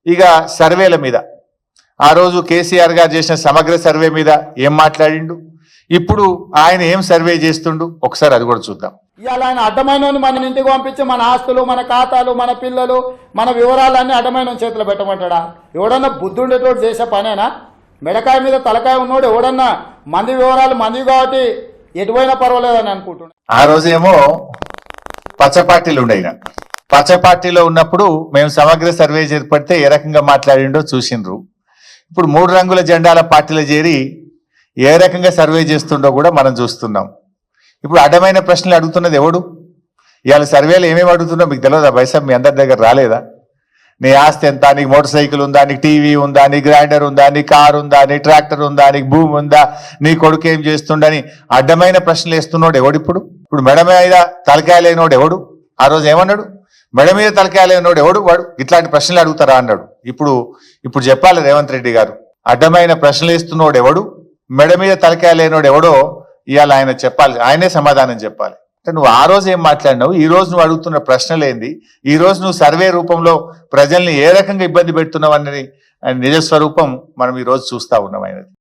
ఇక సర్వేల మీద ఆ రోజు కేసీఆర్ గారు చేసిన సమగ్ర సర్వే మీద ఏం మాట్లాడిండు, ఇప్పుడు ఆయన ఏం సర్వే చేస్తుండు ఒకసారి అది కూడా చూద్దాం. ఇవాళ ఆయన అడ్డమైన మన ఇంటికి పంపించి మన ఆస్తులు, మన ఖాతాలు, మన పిల్లలు, మన వివరాలన్నీ అడ్డమైన చేతిలో పెట్టమంటాడా? ఎవడన్నా బుద్ధుండేటోడు చేసే పనేనా? మెడకాయ మీద తలకాయ ఉన్నోడు ఎవడన్నా మంది వివరాలు మంది కాబట్టి ఎటువైనా పర్వాలేదని అనుకుంటున్నాడు. ఆ రోజేమో పచ్చ పార్టీలు ఉండయినా, పచ్చ పార్టీలో ఉన్నప్పుడు మేము సమగ్ర సర్వే చేపడితే ఏ రకంగా మాట్లాడిండో చూసిండ్రు. ఇప్పుడు 3 రంగుల జెండాల పార్టీలో చేరి ఏ రకంగా సర్వే చేస్తుండో కూడా మనం చూస్తున్నాం. ఇప్పుడు అడ్డమైన ప్రశ్నలు అడుగుతున్నది ఎవడు? ఇవాళ సర్వేలు ఏమేమి అడుగుతున్నా మీకు తెలియదా? బైసాబ్ మీ అందరి దగ్గర రాలేదా? నీ ఆస్తి ఎంత, నీకు మోటార్ సైకిల్ ఉందా, నీకు టీవీ ఉందా, నీ గ్రైండర్ ఉందా, నీ కారు ఉందా, నీ ట్రాక్టర్ ఉందా, నీకు భూమి ఉందా, నీ కొడుకు ఏం చేస్తుండని అడ్డమైన ప్రశ్నలు వేస్తున్నాడు ఎవడు? ఇప్పుడు మెడ మీద తలకాయ లేనోడు ఎవడు? ఆ రోజు ఏమన్నాడు? మెడ మీద తలకాయ లేనోడు ఎవడు? వాడు ఇట్లాంటి ప్రశ్నలు అడుగుతారా అన్నాడు. ఇప్పుడు చెప్పాలి రేవంత్ రెడ్డి గారు, అడ్డమైన ప్రశ్నలు వేస్తున్నోడు ఎవడు, మెడ మీద తలకాయ లేనోడు ఎవడో ఇవాళ ఆయన చెప్పాలి, ఆయనే సమాధానం చెప్పాలి. అంటే నువ్వు ఆ రోజు ఏం మాట్లాడినావు, ఈ రోజు నువ్వు అడుగుతున్న ప్రశ్నలు ఏంది, ఈ రోజు నువ్వు సర్వే రూపంలో ప్రజల్ని ఏ రకంగా ఇబ్బంది పెడుతున్నావు అన్నది నిజస్వరూపం మనం ఈ రోజు చూస్తా ఉన్నాం ఆయనది.